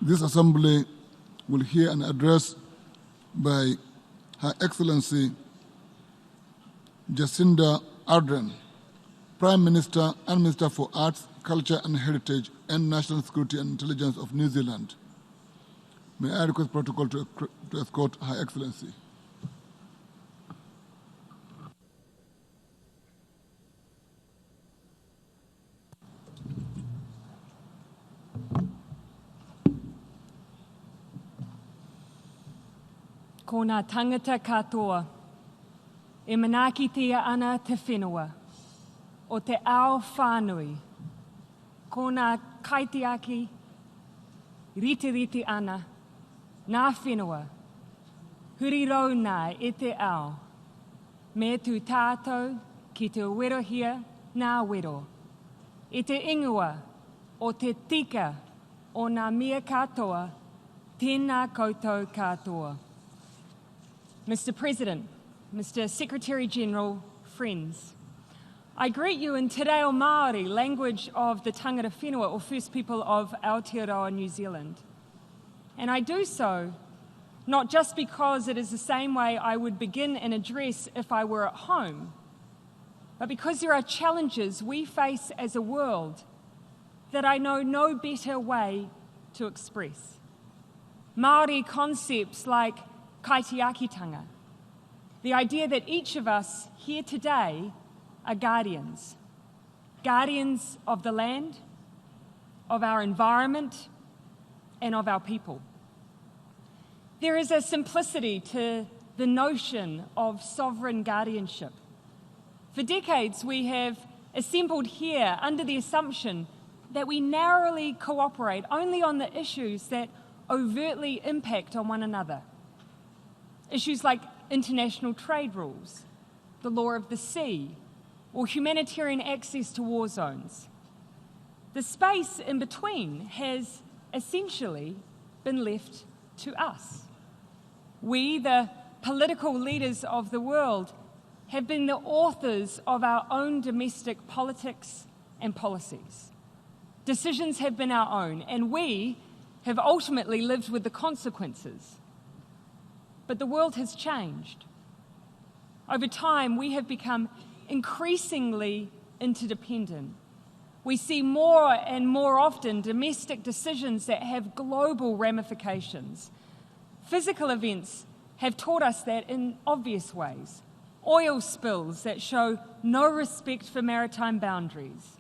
This Assembly will hear an address by Her Excellency Jacinda Ardern, Prime Minister and Minister for Arts, Culture and Heritage and National Security and Intelligence of New Zealand. May I request protocol to escort Her Excellency. Ko ngā tangata katoa, e manakitia ana te whenua, o te ao whānui, ko ngā kaitiaki, riti ana, ngā whenua, huri rau nā e te ao, me tu tātou ki te werohia ngā wero, e te ingoa o te tika o ngā mea katoa, tēnā koutou katoa. Mr. President, Mr. Secretary-General, friends, I greet you in Te Reo Māori, language of the tangata whenua, or First People of Aotearoa, New Zealand. And I do so not just because it is the same way I would begin an address if I were at home, but because there are challenges we face as a world that I know no better way to express. Māori concepts like kaitiakitanga, the idea that each of us here today are guardians of the land, of our environment, and of our people. There is a simplicity to the notion of sovereign guardianship. For decades, we have assembled here under the assumption that we narrowly cooperate only on the issues that overtly impact on one another. Issues like international trade rules, the law of the sea, or humanitarian access to war zones. The space in between has essentially been left to us. We, the political leaders of the world, have been the authors of our own domestic politics and policies. Decisions have been our own, and we have ultimately lived with the consequences. But the world has changed. Over time, we have become increasingly interdependent. We see more and more often domestic decisions that have global ramifications. Physical events have taught us that in obvious ways. Oil spills that show no respect for maritime boundaries.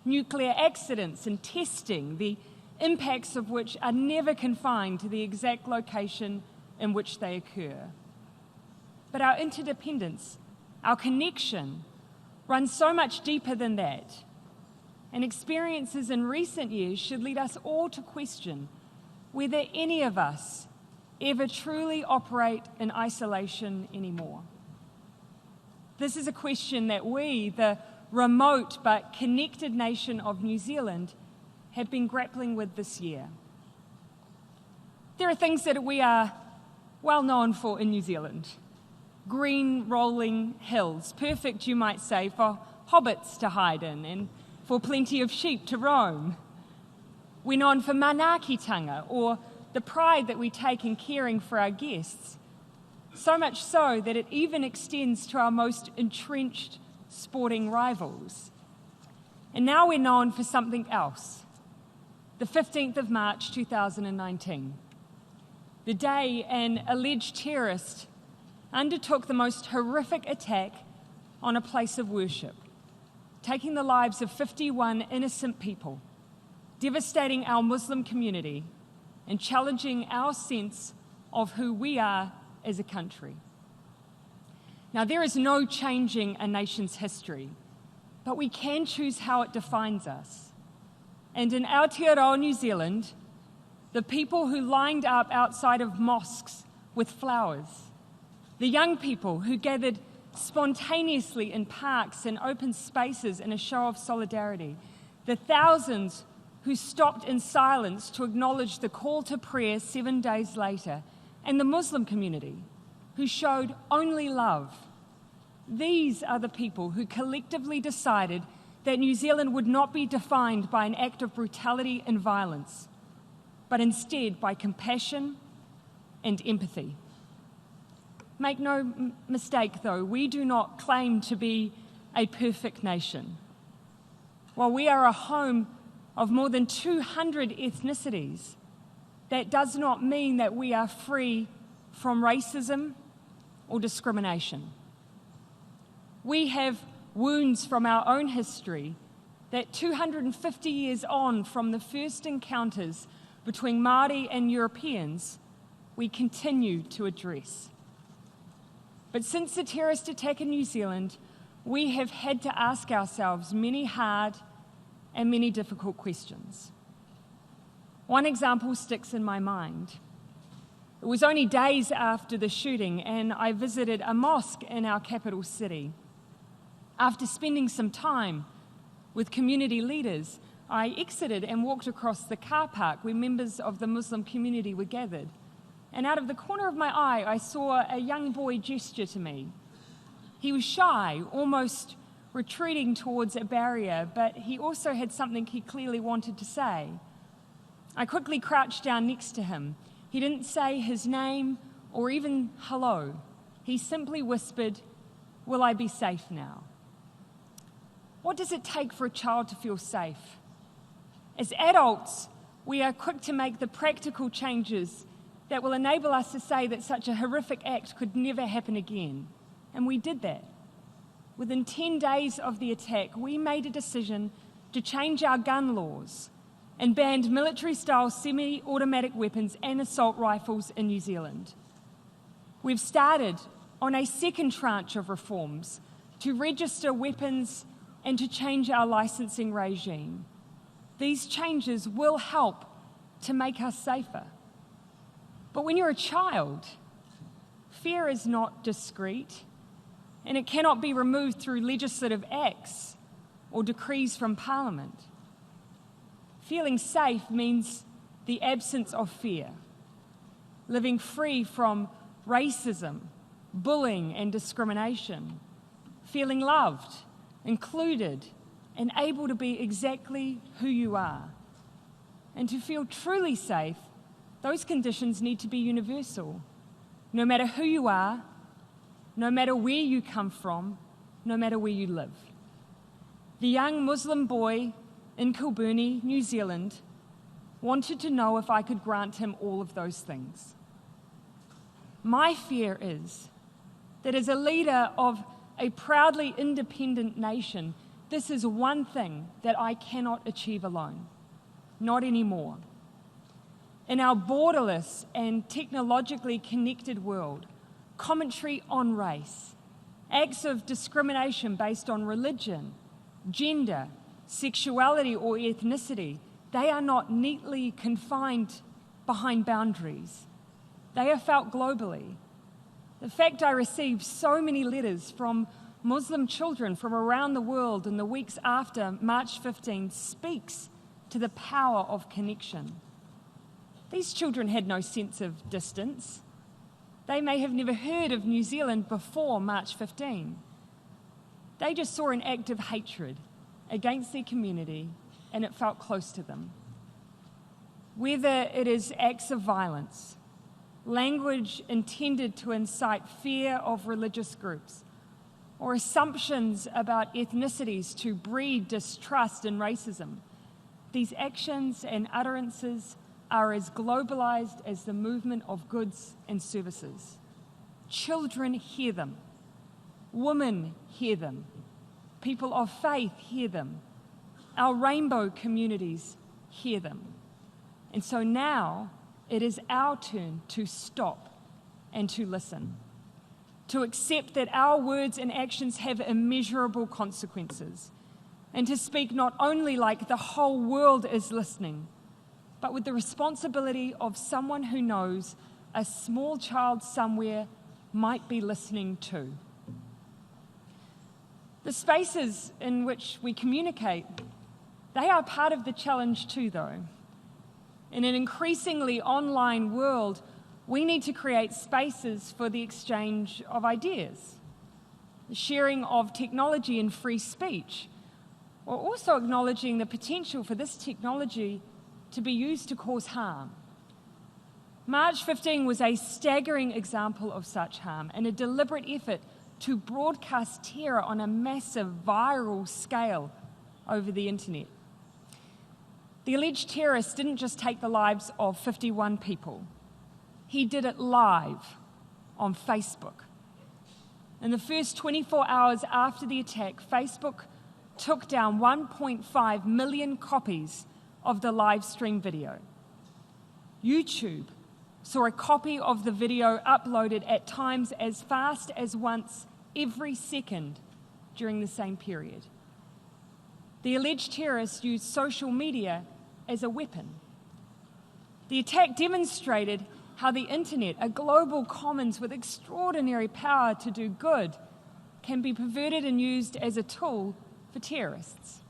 Nuclear accidents and testing, the impacts of which are never confined to the exact location in which they occur. But our interdependence, our connection, runs so much deeper than that. And experiences in recent years should lead us all to question whether any of us ever truly operate in isolation anymore. This is a question that we, the remote but connected nation of New Zealand, have been grappling with this year. There are things that we are well known for in New Zealand. Green rolling hills, perfect, you might say, for hobbits to hide in and for plenty of sheep to roam. We're known for manaakitanga, or the pride that we take in caring for our guests, so much so that it even extends to our most entrenched sporting rivals. And now we're known for something else, the 15th of March 2019. The day an alleged terrorist undertook the most horrific attack on a place of worship, taking the lives of 51 innocent people, devastating our Muslim community, and challenging our sense of who we are as a country. Now, there is no changing a nation's history, but we can choose how it defines us. And in Aotearoa, New Zealand, the people who lined up outside of mosques with flowers, the young people who gathered spontaneously in parks and open spaces in a show of solidarity, the thousands who stopped in silence to acknowledge the call to prayer 7 days later, and the Muslim community who showed only love. These are the people who collectively decided that New Zealand would not be defined by an act of brutality and violence, but instead by compassion and empathy. Make no mistake, though, we do not claim to be a perfect nation. While we are a home of more than 200 ethnicities, that does not mean that we are free from racism or discrimination. We have wounds from our own history that 250 years on from the first encounters between Māori and Europeans, we continue to address. But since the terrorist attack in New Zealand, we have had to ask ourselves many hard and many difficult questions. One example sticks in my mind. It was only days after the shooting, and I visited a mosque in our capital city. After spending some time with community leaders, I exited and walked across the car park where members of the Muslim community were gathered. And out of the corner of my eye, I saw a young boy gesture to me. He was shy, almost retreating towards a barrier, but he also had something he clearly wanted to say. I quickly crouched down next to him. He didn't say his name or even hello. He simply whispered, "Will I be safe now?" What does it take for a child to feel safe? As adults, we are quick to make the practical changes that will enable us to say that such a horrific act could never happen again. And we did that. Within 10 days of the attack, we made a decision to change our gun laws and banned military-style semi-automatic weapons and assault rifles in New Zealand. We've started on a second tranche of reforms to register weapons and to change our licensing regime. These changes will help to make us safer. But when you're a child, fear is not discreet, and it cannot be removed through legislative acts or decrees from Parliament. Feeling safe means the absence of fear, living free from racism, bullying, and discrimination, feeling loved, included, and able to be exactly who you are. And to feel truly safe, those conditions need to be universal. No matter who you are, no matter where you come from, no matter where you live. The young Muslim boy in Kilbirnie, New Zealand, wanted to know if I could grant him all of those things. My fear is that as a leader of a proudly independent nation, this is one thing that I cannot achieve alone. Not anymore. In our borderless and technologically connected world, commentary on race, acts of discrimination based on religion, gender, sexuality, or ethnicity, they are not neatly confined behind boundaries. They are felt globally. The fact I received so many letters from Muslim children from around the world in the weeks after March 15 speaks to the power of connection. These children had no sense of distance. They may have never heard of New Zealand before March 15. They just saw an act of hatred against their community, and it felt close to them. Whether it is acts of violence, language intended to incite fear of religious groups, or assumptions about ethnicities to breed distrust and racism, these actions and utterances are as globalized as the movement of goods and services. Children hear them. Women hear them. People of faith hear them. Our rainbow communities hear them. And so now it is our turn to stop and to listen, to accept that our words and actions have immeasurable consequences, and to speak not only like the whole world is listening, but with the responsibility of someone who knows a small child somewhere might be listening too. The spaces in which we communicate, they are part of the challenge too, though. In an increasingly online world, we need to create spaces for the exchange of ideas, the sharing of technology and free speech, while also acknowledging the potential for this technology to be used to cause harm. March 15 was a staggering example of such harm and a deliberate effort to broadcast terror on a massive viral scale over the internet. The alleged terrorist didn't just take the lives of 51 people. He did it live on Facebook. In the first 24 hours after the attack, Facebook took down 1.5 million copies of the live stream video. YouTube saw a copy of the video uploaded at times as fast as once every second during the same period. The alleged terrorist used social media as a weapon. The attack demonstrated how the internet, a global commons with extraordinary power to do good, can be perverted and used as a tool for terrorists.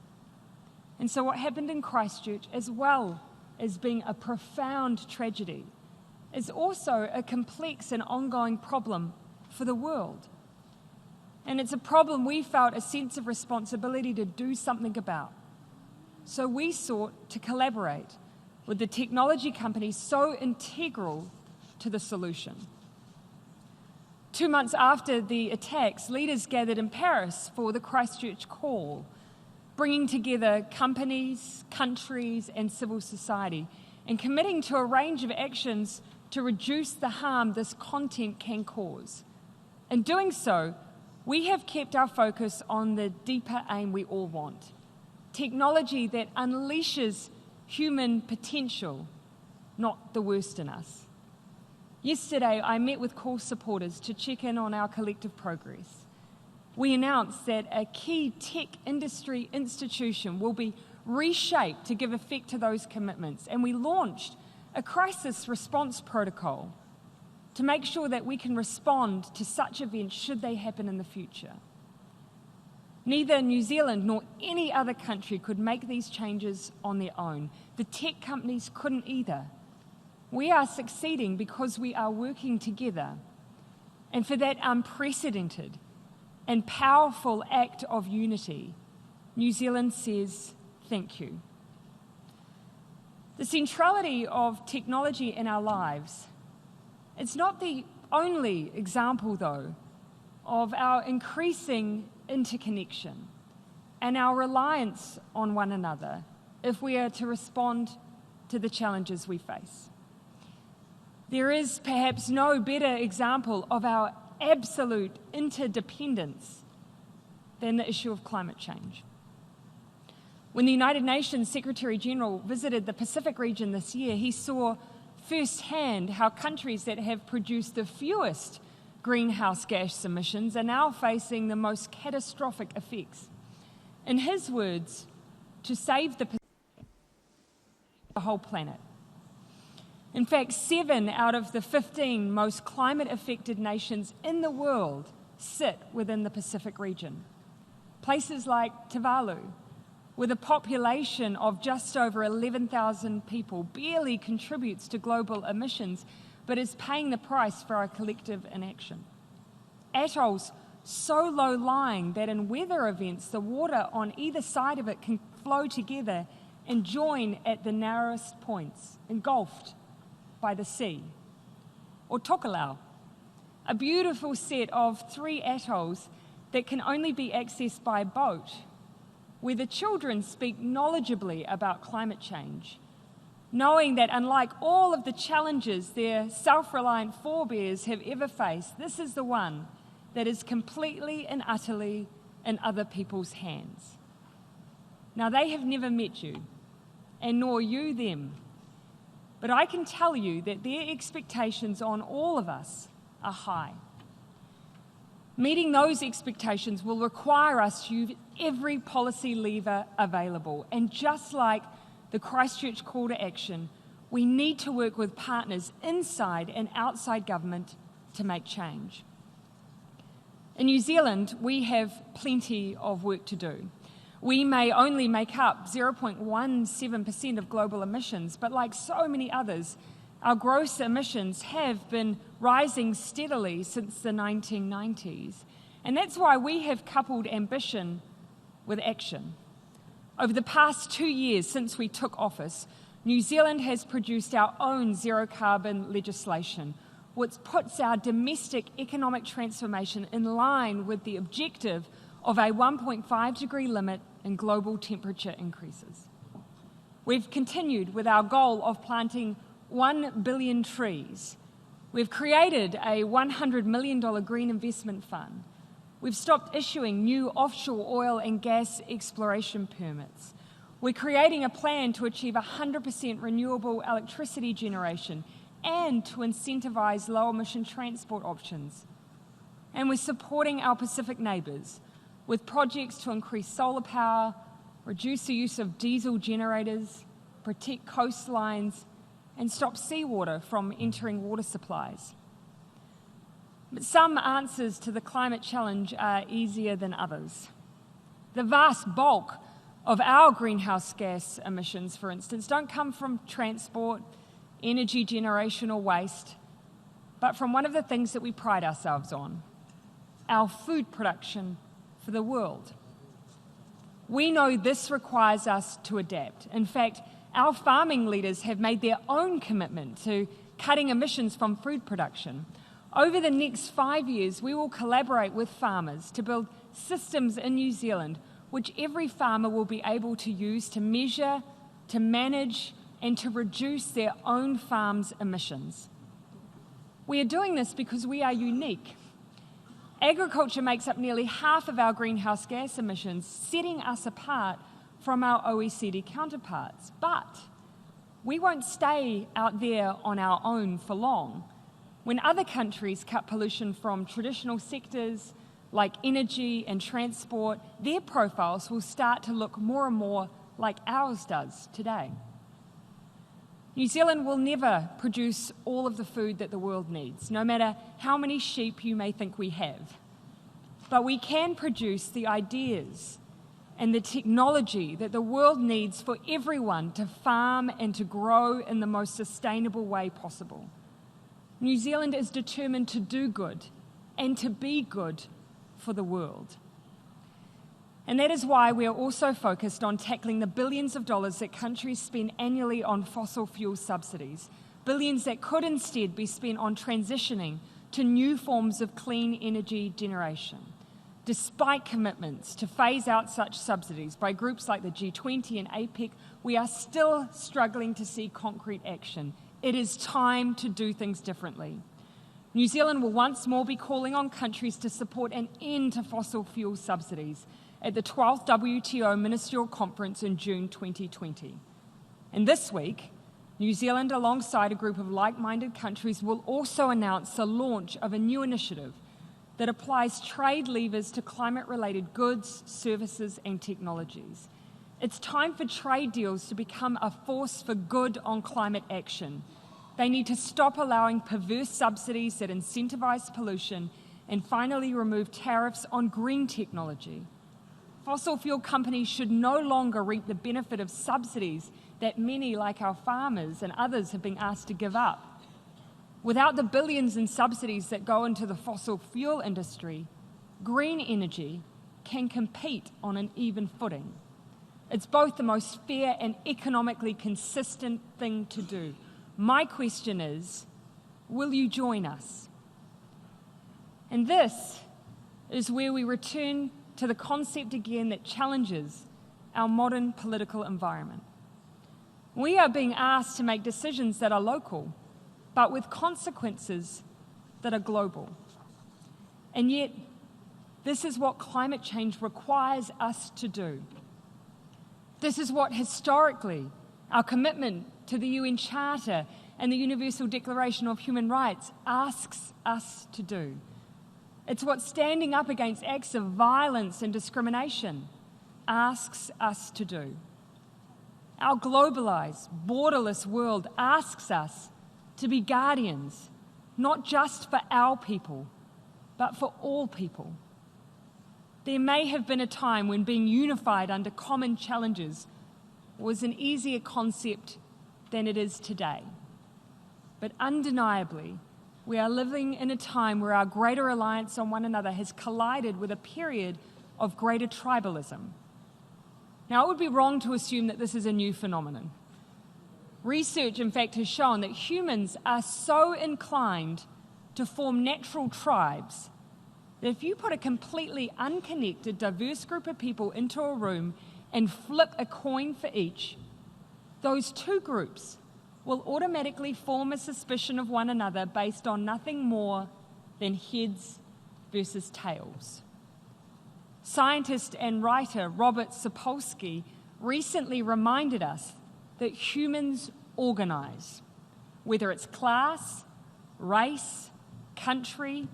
And so what happened in Christchurch, as well as being a profound tragedy, is also a complex and ongoing problem for the world. And it's a problem we felt a sense of responsibility to do something about. So we sought to collaborate with the technology companies so integral to the solution. 2 months after the attacks, leaders gathered in Paris for the Christchurch Call, bringing together companies, countries, and civil society, and committing to a range of actions to reduce the harm this content can cause. In doing so, we have kept our focus on the deeper aim we all want: technology that unleashes human potential, not the worst in us. Yesterday, I met with Call supporters to check in on our collective progress. We announced that a key tech industry institution will be reshaped to give effect to those commitments, and we launched a crisis response protocol to make sure that we can respond to such events should they happen in the future. Neither New Zealand nor any other country could make these changes on their own. The tech companies couldn't either. We are succeeding because we are working together. And for that unprecedented and powerful act of unity, New Zealand says thank you. The centrality of technology in our lives, it's not the only example, though, of our increasing interconnection and our reliance on one another if we are to respond to the challenges we face. There is perhaps no better example of our absolute interdependence than the issue of climate change. When the United Nations Secretary General visited the Pacific region this year, he saw firsthand how countries that have produced the fewest greenhouse gas emissions are now facing the most catastrophic effects. In his words, to save the whole planet. In fact, 7 out of the 15 most climate-affected nations in the world sit within the Pacific region. Places like Tuvalu, with a population of just over 11,000 people, barely contributes to global emissions, but is paying the price for our collective inaction. Atolls so low-lying that in weather events, the water on either side of it can flow together and join at the narrowest points, engulfed by the sea. Or Tokelau, a beautiful set of 3 atolls that can only be accessed by boat, where the children speak knowledgeably about climate change, knowing that unlike all of the challenges their self-reliant forebears have ever faced, this is the one that is completely and utterly in other people's hands. Now, they have never met you, and nor you them, but I can tell you that their expectations on all of us are high. Meeting those expectations will require us to use every policy lever available. And just like the Christchurch Call to Action, we need to work with partners inside and outside government to make change. In New Zealand, we have plenty of work to do. We may only make up 0.17% of global emissions, but like so many others, our gross emissions have been rising steadily since the 1990s. And that's why we have coupled ambition with action. Over the past 2 years since we took office, New Zealand has produced our own zero-carbon legislation, which puts our domestic economic transformation in line with the objective of a 1.5-degree limit in global temperature increases. We've continued with our goal of planting 1 billion trees. We've created a $100 million green investment fund. We've stopped issuing new offshore oil and gas exploration permits. We're creating a plan to achieve 100% renewable electricity generation and to incentivize low-emission transport options. And we're supporting our Pacific neighbours with projects to increase solar power, reduce the use of diesel generators, protect coastlines, and stop seawater from entering water supplies. But some answers to the climate challenge are easier than others. The vast bulk of our greenhouse gas emissions, for instance, don't come from transport, energy generation or waste, but from one of the things that we pride ourselves on, our food production for the world. We know this requires us to adapt. In fact, our farming leaders have made their own commitment to cutting emissions from food production. Over the next 5 years, we will collaborate with farmers to build systems in New Zealand which every farmer will be able to use to measure, to manage, and to reduce their own farm's emissions. We are doing this because we are unique. Agriculture makes up nearly half of our greenhouse gas emissions, setting us apart from our OECD counterparts. But we won't stay out there on our own for long. When other countries cut pollution from traditional sectors like energy and transport, their profiles will start to look more and more like ours does today. New Zealand will never produce all of the food that the world needs, no matter how many sheep you may think we have. But we can produce the ideas and the technology that the world needs for everyone to farm and to grow in the most sustainable way possible. New Zealand is determined to do good and to be good for the world. And that is why we are also focused on tackling the billions of dollars that countries spend annually on fossil fuel subsidies, billions that could instead be spent on transitioning to new forms of clean energy generation. Despite commitments to phase out such subsidies by groups like the G20 and APEC, we are still struggling to see concrete action. It is time to do things differently. New Zealand will once more be calling on countries to support an end to fossil fuel subsidies at the 12th WTO Ministerial Conference in June 2020. And this week, New Zealand, alongside a group of like-minded countries, will also announce the launch of a new initiative that applies trade levers to climate-related goods, services, and technologies. It's time for trade deals to become a force for good on climate action. They need to stop allowing perverse subsidies that incentivize pollution and finally remove tariffs on green technology. Fossil fuel companies should no longer reap the benefit of subsidies that many, like our farmers and others, have been asked to give up. Without the billions in subsidies that go into the fossil fuel industry, green energy can compete on an even footing. It's both the most fair and economically consistent thing to do. My question is, will you join us? And this is where we return to the concept again that challenges our modern political environment. We are being asked to make decisions that are local, but with consequences that are global. And yet, this is what climate change requires us to do. This is what historically our commitment to the UN Charter and the Universal Declaration of Human Rights asks us to do. It's what standing up against acts of violence and discrimination asks us to do. Our globalized, borderless world asks us to be guardians, not just for our people, but for all people. There may have been a time when being unified under common challenges was an easier concept than it is today. But undeniably, we are living in a time where our greater reliance on one another has collided with a period of greater tribalism. Now, it would be wrong to assume that this is a new phenomenon. Research, in fact, has shown that humans are so inclined to form natural tribes that if you put a completely unconnected, diverse group of people into a room and flip a coin for each, those two groups will automatically form a suspicion of one another based on nothing more than heads versus tails. Scientist and writer Robert Sapolsky recently reminded us that humans organize, whether it's class, race, country,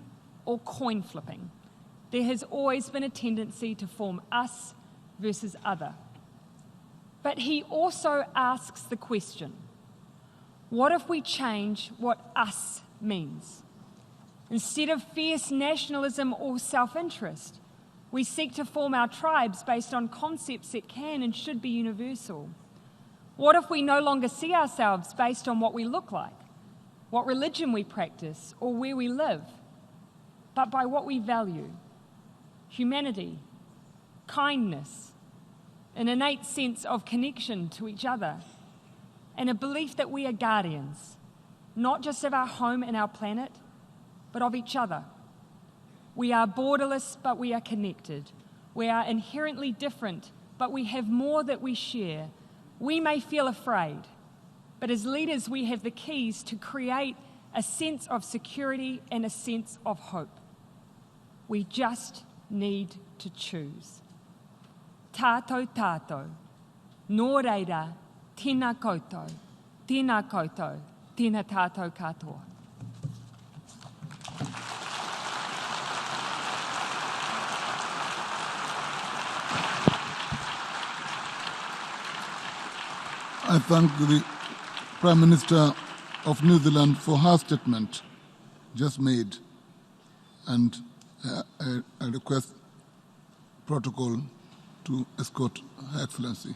or coin flipping. There has always been a tendency to form us versus other. But he also asks the question, what if we change what us means? Instead of fierce nationalism or self-interest, we seek to form our tribes based on concepts that can and should be universal. What if we no longer see ourselves based on what we look like, what religion we practice, or where we live, but by what we value? Humanity, kindness, an innate sense of connection to each other, and a belief that we are guardians, not just of our home and our planet, but of each other. We are borderless, but we are connected. We are inherently different, but we have more that we share. We may feel afraid, but as leaders, we have the keys to create a sense of security and a sense of hope. We just need to choose. Tātou tātou, nō reira, tēnā koutou, tēnā tātou katoa. I thank the Prime Minister of New Zealand for her statement just made, and I request protocol to escort Her Excellency.